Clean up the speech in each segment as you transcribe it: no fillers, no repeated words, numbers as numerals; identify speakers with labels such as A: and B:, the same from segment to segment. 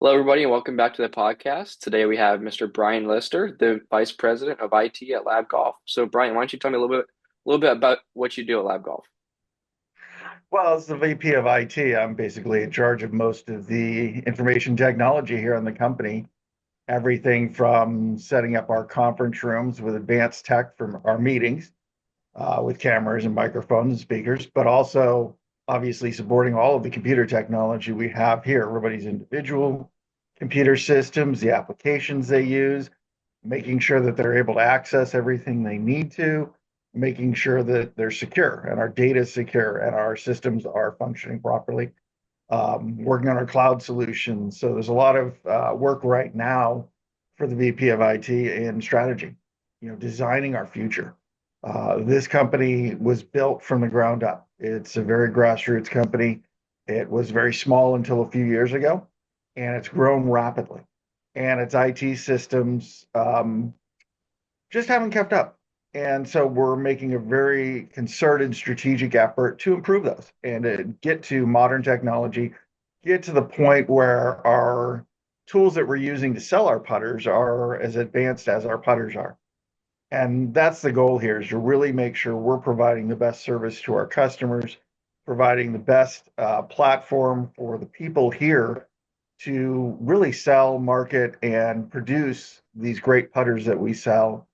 A: Hello, everybody, and welcome back to the podcast. Today we have Mr. Brian Lister, the Vice President of IT at Lab Golf. So, Brian, why don't you tell me a little bit about what you do at Lab Golf?
B: Well, as the VP of IT, I'm basically in charge of most of the information technology here in the company. Everything from setting up our conference rooms with advanced tech from our meetings with cameras and microphones and speakers, but also obviously supporting all of the computer technology we have here, everybody's individual computer systems, the applications they use, making sure that they're able to access everything they need to, making sure that they're secure and our data is secure and our systems are functioning properly. Working on our cloud solutions. So there's a lot of work right now for the VP of IT and strategy, designing our future. This company was built from the ground up. It's a very grassroots company. It was very small until a few years ago, and it's grown rapidly. And its IT systems just haven't kept up. And so we're making a very concerted strategic effort to improve those and to get to modern technology, get to the point where our tools that we're using to sell our putters are as advanced as our putters are. And that's the goal here is to really make sure we're providing the best service to our customers, providing the best platform for the people here to really sell, market, and produce these great putters that we sell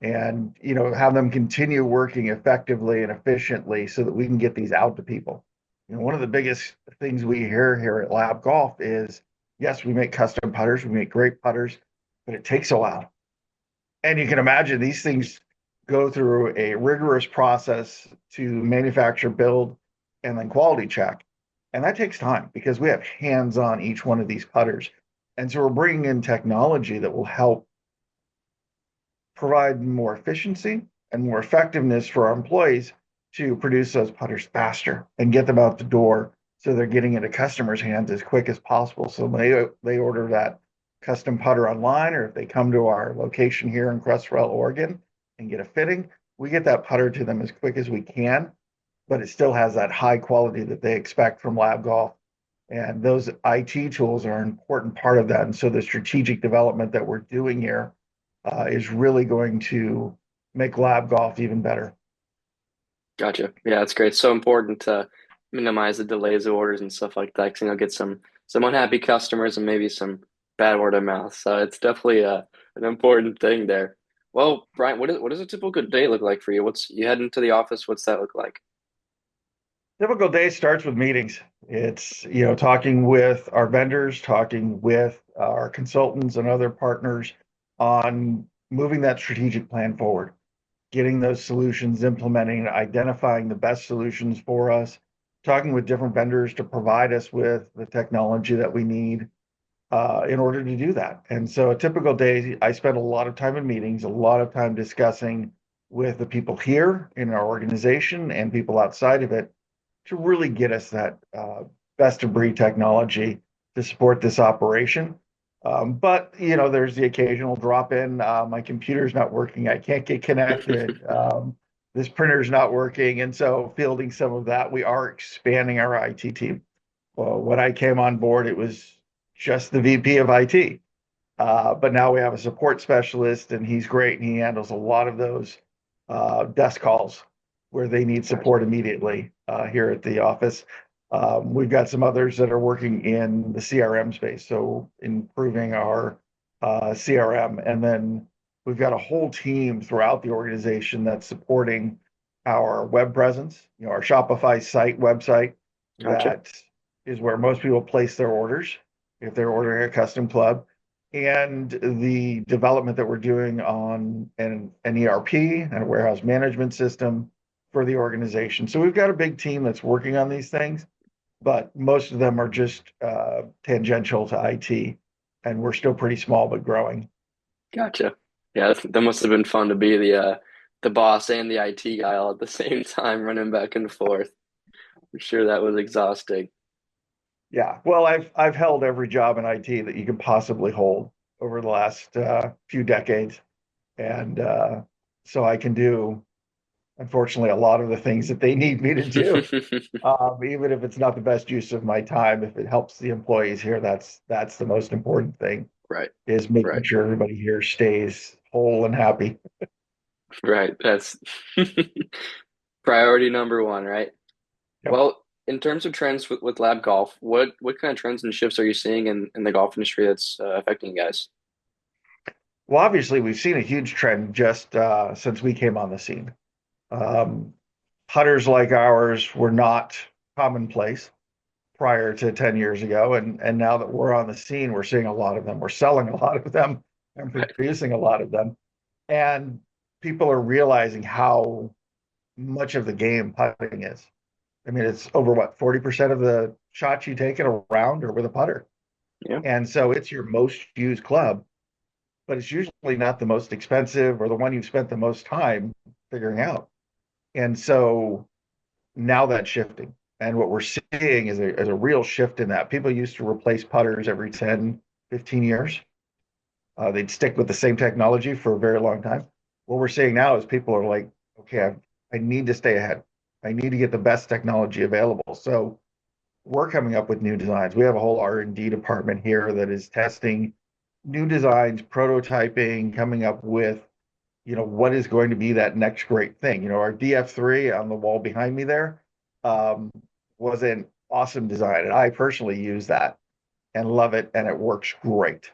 B: and have them continue working effectively and efficiently so that we can get these out to people. One of the biggest things we hear here at Lab Golf is yes, we make custom putters, we make great putters, but it takes a while. And you can imagine these things go through a rigorous process to manufacture, build, and then quality check. And that takes time because we have hands on each one of these putters. And so we're bringing in technology that will help provide more efficiency and more effectiveness for our employees to produce those putters faster and get them out the door so they're getting into customers' hands as quick as possible. So when they order that custom putter online, or if they come to our location here in Creswell, Oregon, and get a fitting, we get that putter to them as quick as we can, but it still has that high quality that they expect from Lab Golf. And those IT tools are an important part of that. And so the strategic development that we're doing here is really going to make Lab Golf even better.
A: Gotcha. Yeah, that's great. So important to minimize the delays of orders and stuff like that, because get some unhappy customers and maybe some bad word of mouth. So it's definitely an important thing there. Well, Brian, what does a typical day look like for you? What's you head into the office? What's that look like?
B: Typical day starts with meetings. It's, talking with our vendors, talking with our consultants and other partners on moving that strategic plan forward, getting those solutions, implementing, identifying the best solutions for us, talking with different vendors to provide us with the technology that we need in order to do that. And so a typical day, I spend a lot of time in meetings, a lot of time discussing with the people here in our organization and people outside of it to really get us that best of breed technology to support this operation. But there's the occasional drop in. My computer's not working. I can't get connected. This printer's not working, and so fielding some of that. We are expanding our IT team. Well, when I came on board, it was just the VP of IT, but now we have a support specialist, and he's great, and he handles a lot of those desk calls where they need
A: Gotcha.
B: support immediately here at the office. We've got some others that are working in the CRM space, so improving our CRM. And then we've got a whole team throughout the organization that's supporting our web presence, our Shopify site website
A: Gotcha.
B: that is where most people place their orders if they're ordering a custom club, and the development that we're doing on an ERP and a warehouse management system for the organization. So we've got a big team that's working on these things, but most of them are just tangential to IT, and we're still pretty small but growing.
A: Gotcha. Yeah, that must have been fun to be the boss and the IT guy all at the same time, running back and forth. I'm sure that was exhausting.
B: Yeah, well, I've held every job in IT that you could possibly hold over the last few decades, and so I can do unfortunately a lot of the things that they need me to do. Even if it's not the best use of my time, if it helps the employees here, that's the most important thing,
A: Right,
B: is making
A: right,
B: sure everybody here stays whole and happy.
A: right. That's priority number one, right?
B: Yep.
A: Well, in terms of trends with Lab Golf, what kind of trends and shifts are you seeing in the golf industry that's affecting you guys?
B: Well, obviously, we've seen a huge trend just since we came on the scene. Um, Putters like ours were not commonplace prior to 10 years ago. And now that we're on the scene, we're seeing a lot of them. We're selling a lot of them and
A: Right.
B: producing a lot of them. And people are realizing how much of the game putting is. I mean, it's over what, 40% of the shots you take in a round are with a putter.
A: Yeah.
B: And so it's your most used club, but it's usually not the most expensive or the one you've spent the most time figuring out. And so now that's shifting. And what we're seeing is a real shift in that. People used to replace putters every 10, 15 years. They'd stick with the same technology for a very long time. What we're seeing now is people are like, okay, I need to stay ahead. I need to get the best technology available. So we're coming up with new designs. We have a whole R&D department here that is testing new designs, prototyping, coming up with, what is going to be that next great thing. Our DF3 on the wall behind me there um, was an awesome design. And I personally use that and love it, and it works great.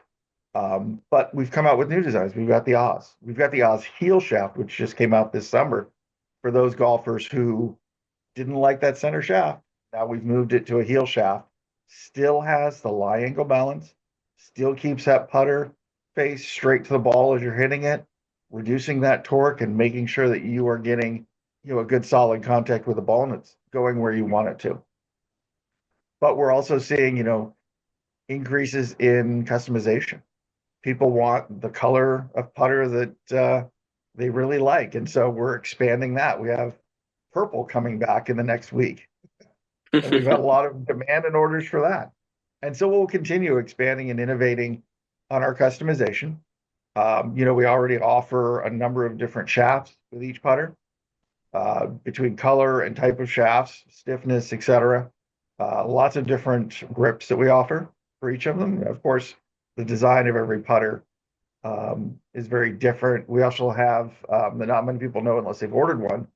B: But we've come out with new designs. We've got the Oz. We've got the Oz heel shaft, which just came out this summer for those golfers who didn't like that center shaft. Now we've moved it to a heel shaft. Still has the lie angle balance, still keeps that putter face straight to the ball as you're hitting it, reducing that torque and making sure that you are getting, a good solid contact with the ball and it's going where you want it to. But we're also seeing, increases in customization. People want the color of putter that they really like. And so we're expanding that. We have purple coming back in the next week. And we've had a lot of demand and orders for that. And so we'll continue expanding and innovating on our customization. We already offer a number of different shafts with each putter, between color and type of shafts, stiffness, etc. Lots of different grips that we offer for each of them. Of course, the design of every putter is very different. We also have, that not many people know unless they've ordered one,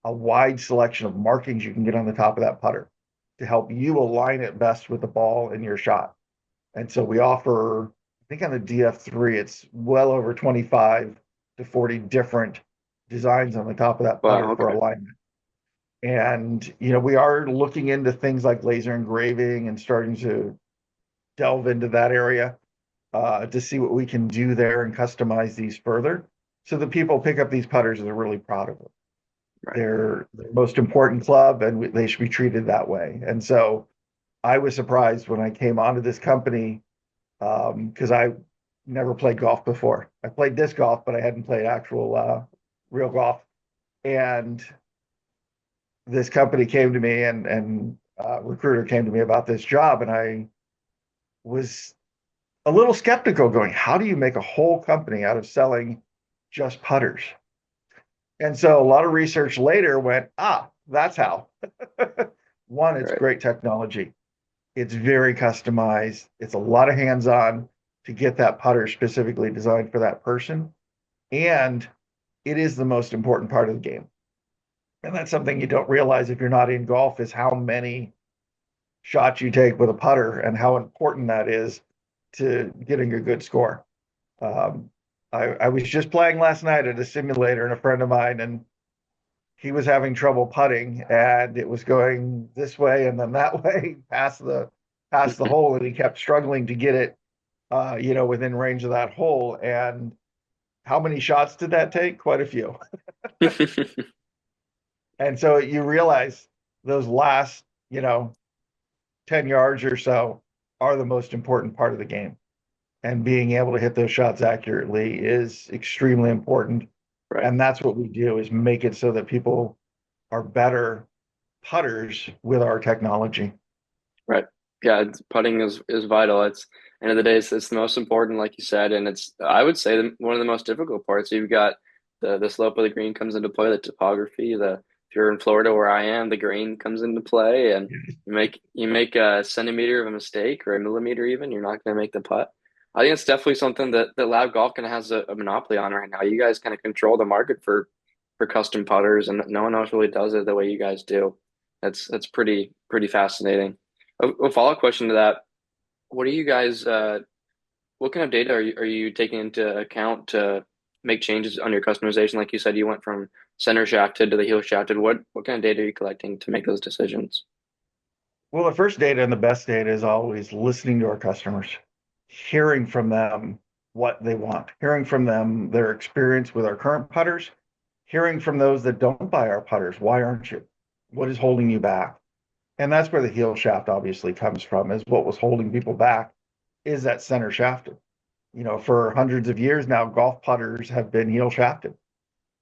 B: a wide selection of markings you can get on the top of that putter to help you align it best with the ball in your shot. And so we offer, I think on the DF3, it's well over 25 to 40 different designs on the top of that putter
A: Wow.
B: for
A: Okay.
B: alignment. And, we are looking into things like laser engraving and starting to delve into that area to see what we can do there and customize these further so that people pick up these putters and they're really proud of them.
A: Right.
B: They're the most important club and they should be treated that way. And so I was surprised when I came onto this company because I never played golf before. I played disc golf, but I hadn't played actual real golf. And this company came to me and recruiter came to me about this job, and I was a little skeptical, going, "How do you make a whole company out of selling just putters?" And so a lot of research later went, that's how. One, it's
A: Right.
B: great technology. It's very customized. It's a lot of hands-on to get that putter specifically designed for that person. And it is the most important part of the game. And that's something you don't realize if you're not in golf is how many shots you take with a putter and how important that is to getting a good score. Um, I was just playing last night at a simulator and a friend of mine, and he was having trouble putting and it was going this way and then that way past the hole, and he kept struggling to get it within range of that hole. And how many shots did that take? Quite a few. And so you realize those last 10 yards or so are the most important part of the game, and being able to hit those shots accurately is extremely important.
A: Right.
B: And that's what we do, is make it so that people are better putters with our technology.
A: Right. Yeah, putting is vital. It's end of the day, it's the most important, like you said, and it's I would say one of the most difficult parts. You've got the slope of the green comes into play, the topography, the if you're in Florida where I am, the grain comes into play, and you make a centimeter of a mistake or a millimeter even, you're not going to make the putt. I think it's definitely something that Lab Golf kind of has a monopoly on right now. You guys kind of control the market for custom putters, and no one else really does it the way you guys do. That's pretty fascinating. A follow-up question to that: What are you guys? What kind of data are you taking into account to make changes on your customization? Like you said, you went from center shafted to the heel shafted. What kind of data are you collecting to make those decisions?
B: Well, the first data and the best data is always listening to our customers, hearing from them what they want, hearing from them their experience with our current putters, hearing from those that don't buy our putters. Why aren't you? What is holding you back? And that's where the heel shaft obviously comes from, is what was holding people back is that center shafted. For hundreds of years now, golf putters have been heel shafted.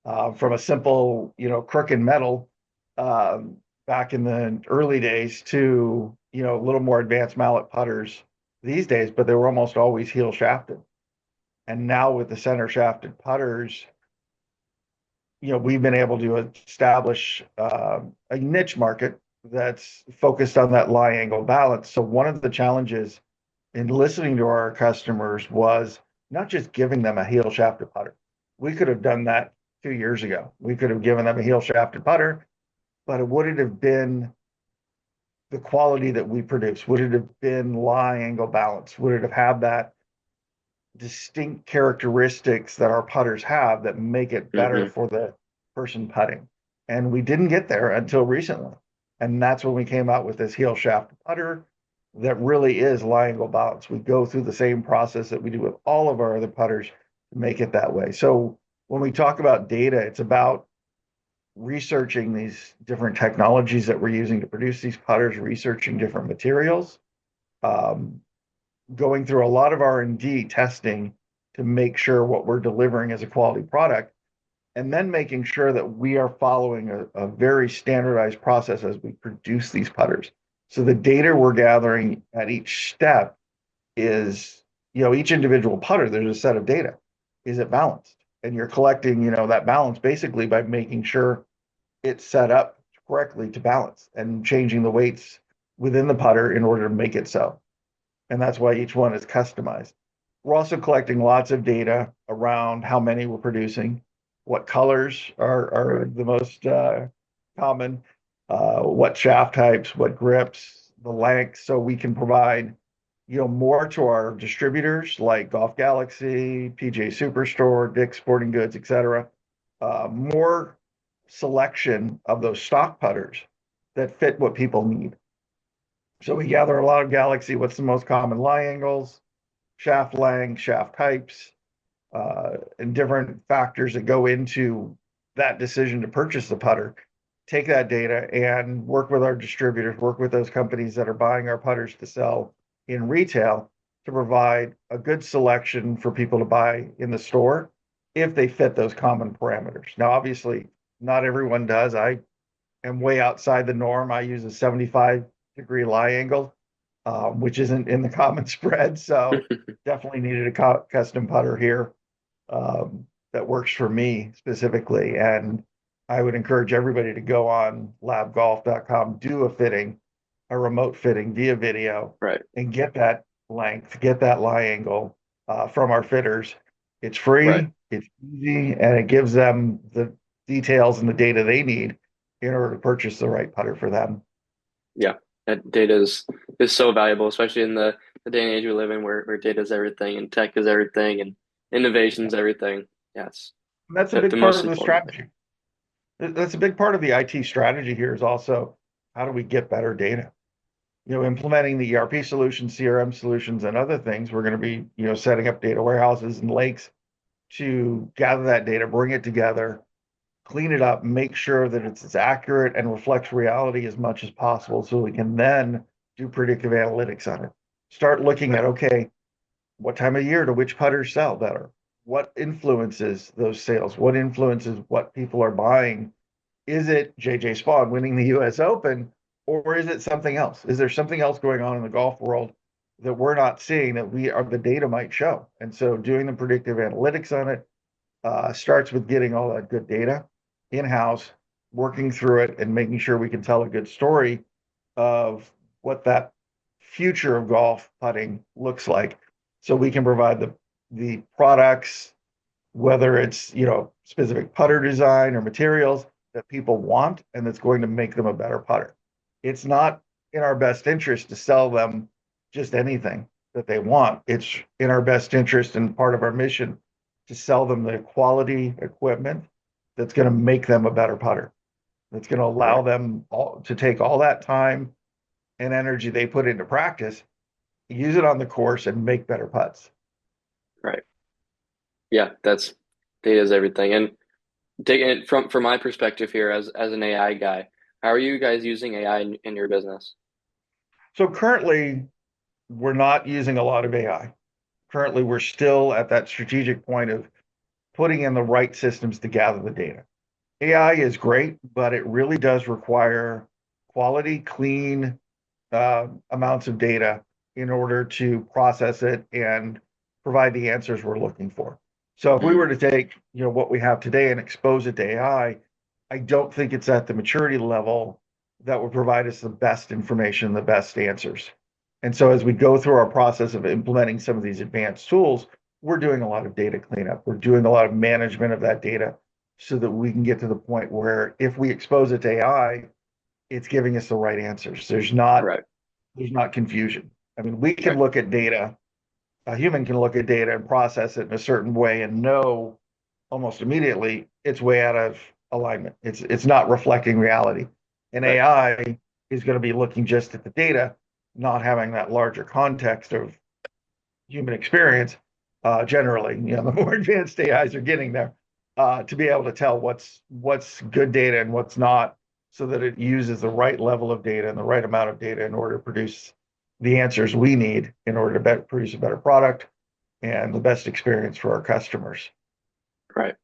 B: From a simple, crook and metal back in the early days to, a little more advanced mallet putters these days, but they were almost always heel shafted. And now with the center shafted putters, we've been able to establish a niche market that's focused on that lie angle balance. So one of the challenges in listening to our customers was not just giving them a heel shafted putter. We could have done that 2 years ago. We could have given them a heel shafted putter, but it wouldn't have been the quality that we produce. Would it have been lie angle balance? Would it have had that distinct characteristics that our putters have that make it better
A: Hmm.
B: for the person putting? And we didn't get there until recently. And that's when we came out with this heel shaft putter that really is lie angle balance. We go through the same process that we do with all of our other putters to make it that way. So when we talk about data, it's about researching these different technologies that we're using to produce these putters, researching different materials, um, going through a lot of R&D testing to make sure what we're delivering is a quality product, and then making sure that we are following a very standardized process as we produce these putters. So the data we're gathering at each step is, each individual putter, there's a set of data. Is it balanced? And you're collecting, that balance basically by making sure it's set up correctly to balance and changing the weights within the putter in order to make it so. And that's why each one is customized. We're also collecting lots of data around how many we're producing, what colors are the most common, what shaft types, what grips, the length, so we can provide more to our distributors like Golf Galaxy, PJ Superstore, Dick's Sporting Goods, etc. More selection of those stock putters that fit what people need. So we gather a lot of Galaxy. What's the most common lie angles, shaft length, shaft types, and different factors that go into that decision to purchase the putter. Take that data and work with our distributors, work with those companies that are buying our putters to sell in retail to provide a good selection for people to buy in the store if they fit those common parameters. Now, obviously, not everyone does. I am way outside the norm. I use a 75-degree lie angle, which isn't in the common spread. So definitely needed a custom putter here that works for me specifically. And I would encourage everybody to go on labgolf.com, do a fitting, a remote fitting via video,
A: Right,
B: and get that length, get that lie angle from our fitters. It's
A: right.
B: free, it's easy, and it gives them the details and the data they need in order to purchase the right putter for them.
A: Yeah, that data is so valuable, especially in the day and age we live in, where data is everything and tech is everything and innovation is everything. Yeah, it's
B: And that's a
A: the
B: big part
A: most
B: of the
A: important thing.
B: strategy. That's a big part of the IT strategy here is also how do we get better data? Implementing the ERP solutions, CRM solutions, and other things, we're going to be, setting up data warehouses and lakes to gather that data, bring it together, clean it up, make sure that it's as accurate and reflects reality as much as possible so we can then do predictive analytics on it. Start looking at,
A: Right,
B: okay, what time of year do which putters sell better? What influences those sales? What influences what people are buying? Is it JJ Spawn winning the US Open, or is it something else? Is there something else going on in the golf world that we're not seeing that the data might show? And so doing the predictive analytics on it, starts with getting all that good data in-house, working through it, and making sure we can tell a good story of what that future of golf putting looks like. So we can provide the products, whether it's, specific putter design or materials that people want and that's going to make them a better putter. It's not in our best interest to sell them just anything that they want. It's in our best interest and part of our mission to sell them the quality equipment that's going to make them a better putter. That's going to allow
A: Right.
B: them to take all that time and energy they put into practice, use it on the course, and make better putts.
A: Right. Yeah, that's data is everything. And taking it from my perspective here as an AI guy, how are you guys using AI in your business?
B: So currently, we're not using a lot of AI. Currently, we're still at that strategic point of putting in the right systems to gather the data. AI is great, but it really does require quality, clean amounts of data in order to process it and provide the answers we're looking for. So if we were
A: Mm,
B: to take, what we have today and expose it to I don't think it's at the maturity level that would provide us the best information, the best answers. And so as we go through our process of implementing some of these advanced tools, we're doing a lot of data cleanup. We're doing a lot of management of that data so that we can get to the point where if we expose it to AI, it's giving us the right answers.
A: right,
B: There's not confusion. I mean, we can
A: right,
B: look at data, a human can look at data and process it in a certain way and know almost immediately it's way out of alignment. It's not reflecting reality. And
A: right,
B: AI is going to be looking just at the data, not having that larger context of human experience. Generally, the more advanced AIs are getting there, to be able to tell what's good data and what's not, so that it uses the right level of data and the right amount of data in order to produce the answers we need in order to produce a better product and the best experience for our customers.
A: right.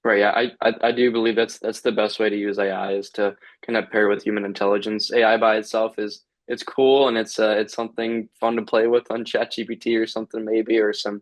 A: Right, yeah, I do believe that's the best way to use AI is to kind of pair with human intelligence. AI by itself is it's cool and it's something fun to play with on ChatGPT or something maybe or some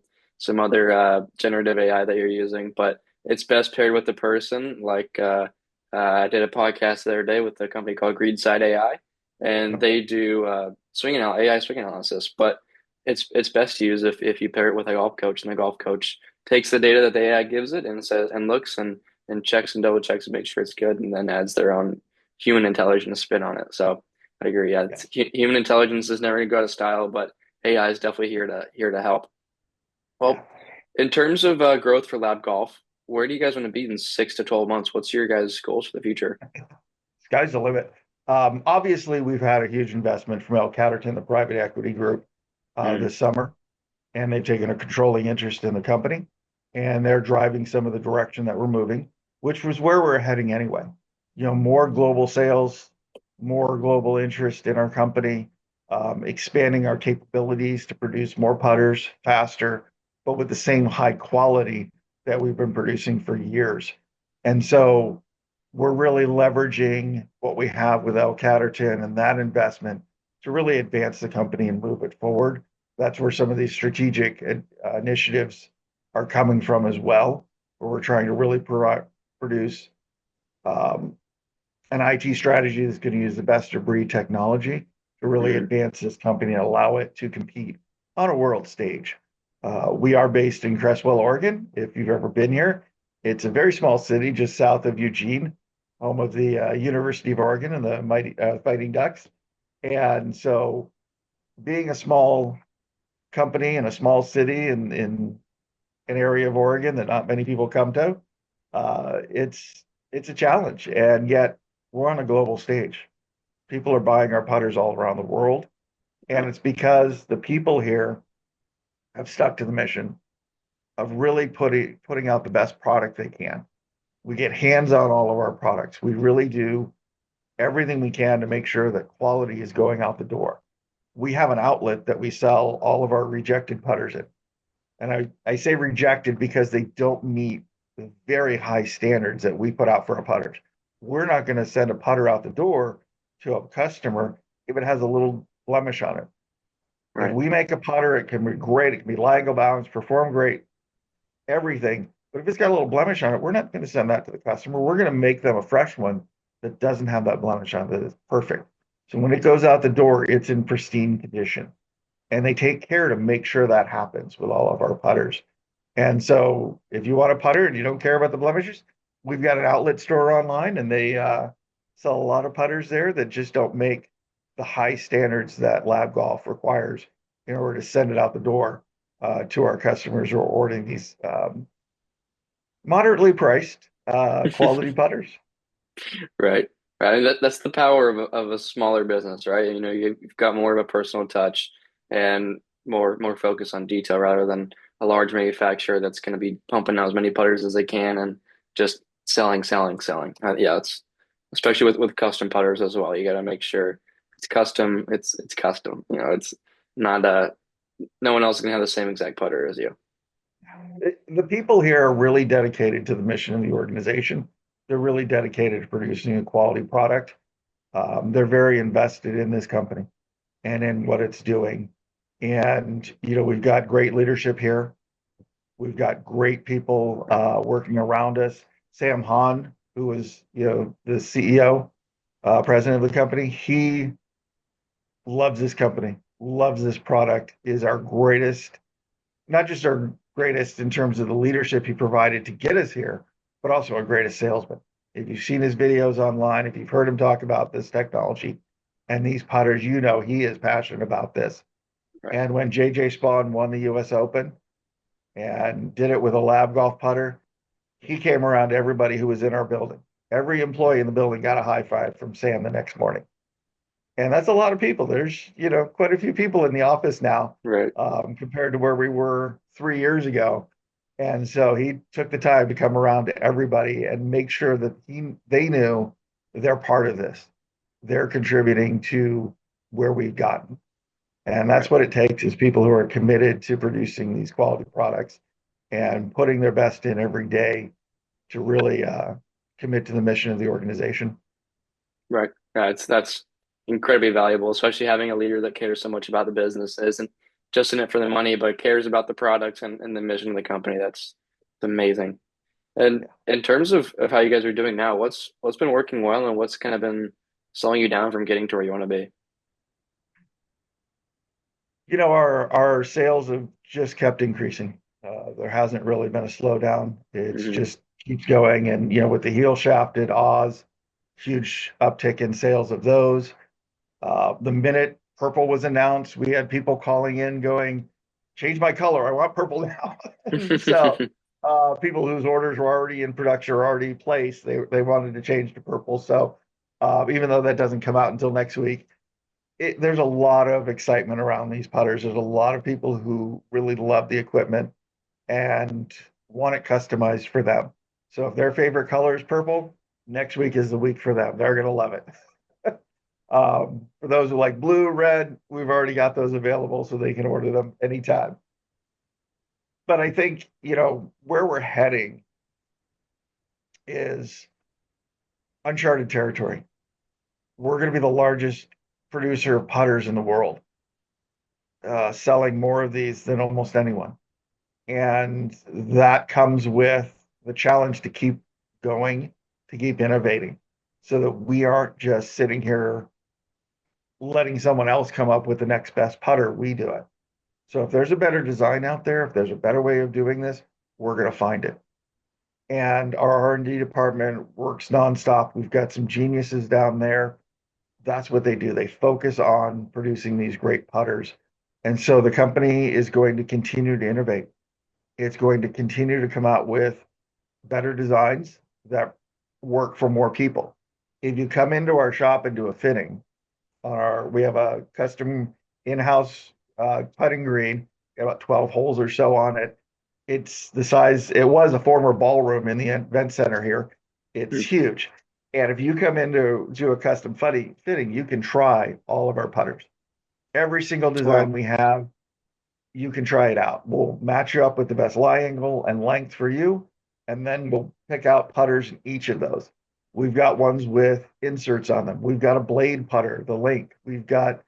A: other generative AI that you're using, but it's best paired with the person. Like I did a podcast the other day with a company called Greedside AI, and
B: Okay.
A: they do AI swing analysis, but it's best to use if you pair it with a golf coach and the golf coach takes the data that the AI gives it and says and looks and checks and double checks to make sure it's good, and then adds their own human intelligence spin on it. So I agree. Yeah,
B: Yeah.
A: human intelligence is never going to go out of style, but AI is definitely here to help.
B: Yeah.
A: Well, in terms of growth for Lab Golf, where do you guys want to be in 6 to 12 months? What's your guys' goals for the future?
B: Sky's the limit. Obviously, we've had a huge investment from L. Catterton, the private equity group,
A: Mm,
B: this summer, and they've taken a controlling interest in the company, and they're driving some of the direction that we're moving, which was where we're heading anyway. More global sales, more global interest in our company, expanding our capabilities to produce more putters faster, but with the same high quality that we've been producing for years. And so we're really leveraging what we have with L. Catterton and that investment to really advance the company and move it forward. That's where some of these strategic initiatives are coming from as well, where we're trying to really produce um, an IT strategy that's going to use the best of breed technology to really
A: mm,
B: advance this company and allow it to compete on a world stage. We are based in Crestwell, Oregon. If you've ever been here, it's a very small city just south of Eugene, home of the University of Oregon and the mighty Fighting Ducks. And so, being a small company in a small city in an area of Oregon that not many people come to, it's a challenge. And yet, we're on a global stage. People are buying our putters all around the world, and
A: right,
B: it's because the people here have stuck to the mission of really putting out the best product they can. We get hands on all of our products. We really do everything we can to make sure that quality is going out the door. We have an outlet that we sell all of our rejected putters in. And I say rejected because they don't meet the very high standards that we put out for our putters. We're not going to send a putter out the door to a customer if it has a little blemish on it. If
A: right,
B: we make a putter, it can be great. It can be LAGO balanced, perform great, everything. But if it's got a little blemish on it, we're not going to send that to the customer. We're going to make them a fresh one that doesn't have that blemish on it, that is perfect. So when it goes out the door, it's in pristine condition. And they take care to make sure that happens with all of our putters. And so if you want a putter and you don't care about the blemishes, we've got an outlet store online and they sell a lot of putters there that just don't make the high standards that Lab Golf requires in order to send it out the door to our customers who are ordering these moderately priced quality putters.
A: Right. Right. And that's the power of a smaller business, right? You know, you've got more of a personal touch and more focus on detail rather than a large manufacturer that's going to be pumping out as many putters as they can and just selling, selling, selling. Yeah, it's especially with custom putters as well. You got to make sure it's custom. It's custom. You know, it's not no one else is going to have the same exact putter as you.
B: The people here are really dedicated to the mission of the organization. They're really dedicated to producing a quality product. They're very invested in this company and in what it's doing. And, we've got great leadership here. We've got great people working around us. Sam Hahn, who is, the CEO, president of the company, he loves this company, loves this product, is our greatest, not just our greatest in terms of the leadership he provided to get us here, but also our greatest salesman. If you've seen his videos online, if you've heard him talk about this technology and these putters, he is passionate about this.
A: Right.
B: And when JJ Spawn won the US Open and did it with a Lab Golf putter, he came around to everybody who was in our building. Every employee in the building got a high five from Sam the next morning. And that's a lot of people. There's, quite a few people in the office now
A: Right.
B: compared to where we were 3 years ago. And so he took the time to come around to everybody and make sure that they knew they're part of this. They're contributing to where we've gotten. And that's
A: Right.
B: what it takes is people who are committed to producing these quality products and putting their best in every day to really commit to the mission of the organization.
A: Right. Yeah, it's that's incredibly valuable, especially having a leader that cares so much about the business, isn't just in it for the money, but cares about the products and the mission of the company. That's amazing. And in terms of how you guys are doing now, what's been working well and what's kind of been slowing you down from getting to where you want to be?
B: Our sales have just kept increasing. There hasn't really been a slowdown. It's
A: Hmm.
B: just keeps going. And, with the heel shafted Oz, huge uptick in sales of those. The minute purple was announced, we had people calling in going, change my color. I want purple now. So people whose orders were already in production or already placed, they wanted to change to purple. So even though that doesn't come out until next week, there's a lot of excitement around these putters. There's a lot of people who really love the equipment and want it customized for them. So if their favorite color is purple, next week is the week for them. They're going to love it. For those who like blue, red, we've already got those available so they can order them anytime. But I think, where we're heading is uncharted territory. We're going to be the largest producer of putters in the world, selling more of these than almost anyone. And that comes with the challenge to keep going, to keep innovating, so that we aren't just sitting here letting someone else come up with the next best putter. We do it. So if there's a better design out there, if there's a better way of doing this, we're going to find it. And our R&D department works nonstop. We've got some geniuses down there. That's what they do. They focus on producing these great putters. And so the company is going to continue to innovate. It's going to continue to come out with better designs that work for more people. If you come into our shop and do a fitting, we have a custom in-house putting green, got about 12 holes or so on it. It's the size, it was a former ballroom in the event center here. It's huge. And if you come in to do a custom fitting, you can try all of our putters. Every single design
A: Wow.
B: we have, you can try it out. We'll match you up with the best lie angle and length for you, and then we'll pick out putters in each of those. We've got ones with inserts on them. We've got a blade putter, the link. We've got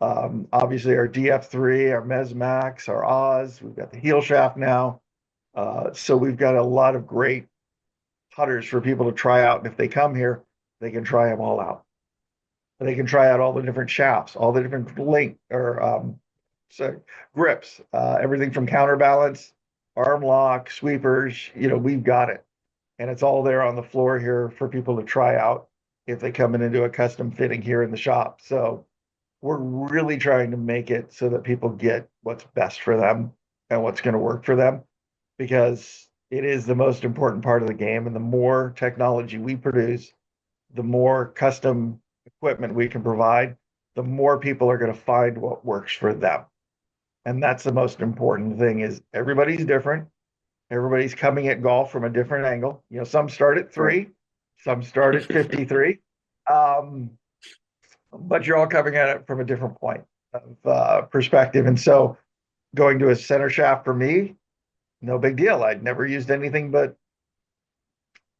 B: obviously our DF3, our Mes Max, our Oz. We've got the heel shaft now. So we've got a lot of great putters for people to try out. And if they come here, they can try them all out. They can try out all the different shafts, all the different link or so grips, everything from counterbalance, arm lock, sweepers. We've got it, and it's all there on the floor here for people to try out if they come in and do a custom fitting here in the shop. So we're really trying to make it so that people get what's best for them and what's going to work for them because it is the most important part of the game. And the more technology we produce, the more custom equipment we can provide, the more people are going to find what works for them. And that's the most important thing is everybody's different. Everybody's coming at golf from a different angle. Some start at
A: Right.
B: 3, some start at 53. Um, but you're all coming at it from a different point of perspective. And so going to a center shaft for me, no big deal. I'd never used anything but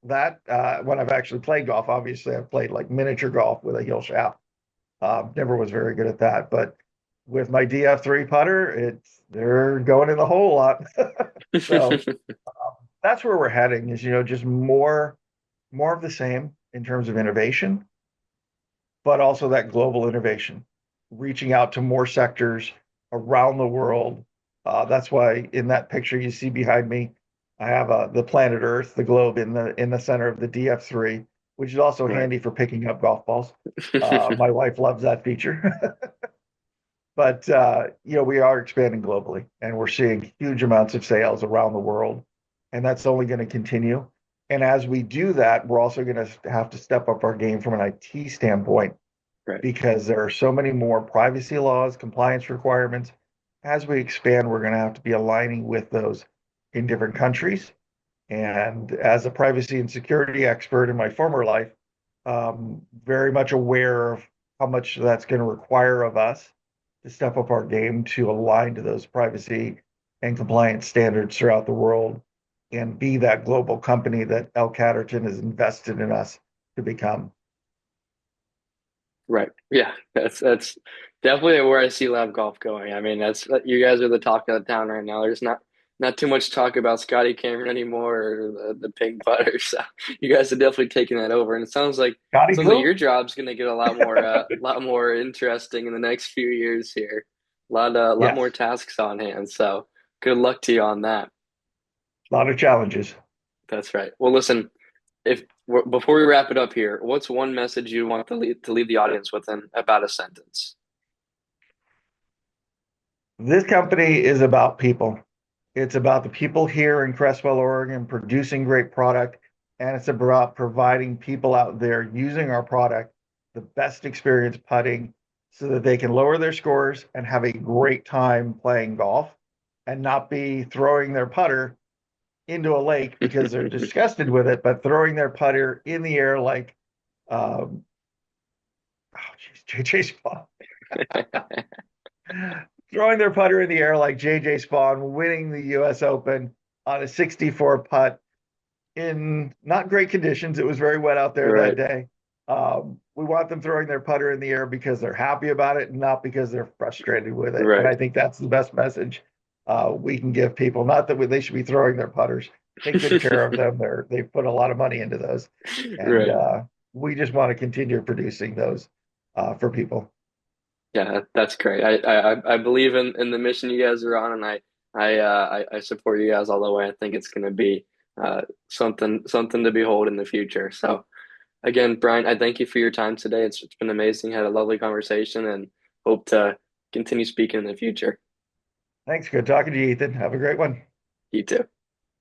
B: that when I've actually played golf. Obviously, I've played like miniature golf with a heel shaft. Never was very good at that, but with my DF3 putter, they're going in the hole a lot. So that's where we're heading is, just more of the same in terms of innovation, but also that global innovation, reaching out to more sectors around the world. That's why in that picture you see behind me, I have the planet Earth, the globe in the center of the DF3, which is also
A: Right.
B: handy for picking up golf balls. My wife loves that feature. But we are expanding globally, and we're seeing huge amounts of sales around the world, and that's only going to continue. And as we do that, we're also going to have to step up our game from an IT standpoint
A: Right.
B: because there are so many more privacy laws, compliance requirements. As we expand, we're going to have to be aligning with those in different countries. And as a privacy and security expert in my former life, very much aware of how much that's going to require of us to step up our game to align to those privacy and compliance standards throughout the world and be that global company that L. Catterton has invested in us to become.
A: Right. Yeah. That's definitely where I see Lab Golf going. I mean, that's you guys are the talk of the town right now. There's not too much talk about Scotty Cameron anymore or the pink putter. So you guys are definitely taking that over. And it
B: Scotty
A: sounds like your
B: who?
A: job's gonna get a lot more interesting in the next few years here. A lot more
B: Yes,
A: tasks on hand. So good luck to you on that.
B: a lot of challenges.
A: That's right. Well, listen, if before we wrap it up here, what's one message you want to leave the audience with in about a sentence?
B: This company is about people. It's about the people here in Crestwell, Oregon, producing great product, and it's about providing people out there using our product the best experience putting so that they can lower their scores and have a great time playing golf and not be throwing their putter into a lake because they're disgusted with it, but throwing their putter in the air like, oh, geez, JJ Spawn, throwing their putter in the air like JJ Spawn, winning the US Open on a 64 putt in not great conditions. It was very wet out there that
A: Right,
B: day. We want them throwing their putter in the air because they're happy about it, not because they're frustrated with it. And
A: right,
B: I think that's the best message we can give people. Not that they should be throwing their putters. Take good care of them. They've put a lot of money into those, and
A: right.
B: we just want to continue producing those for people.
A: Yeah, that's great. I believe in the mission you guys are on, and I support you guys all the way. I think it's going to be something to behold in the future. So again, Brian, I thank you for your time today. It's been amazing. Had a lovely conversation, and hope to continue speaking in the future.
B: Thanks. Good talking to you, Ethan. Have a great one.
A: You too.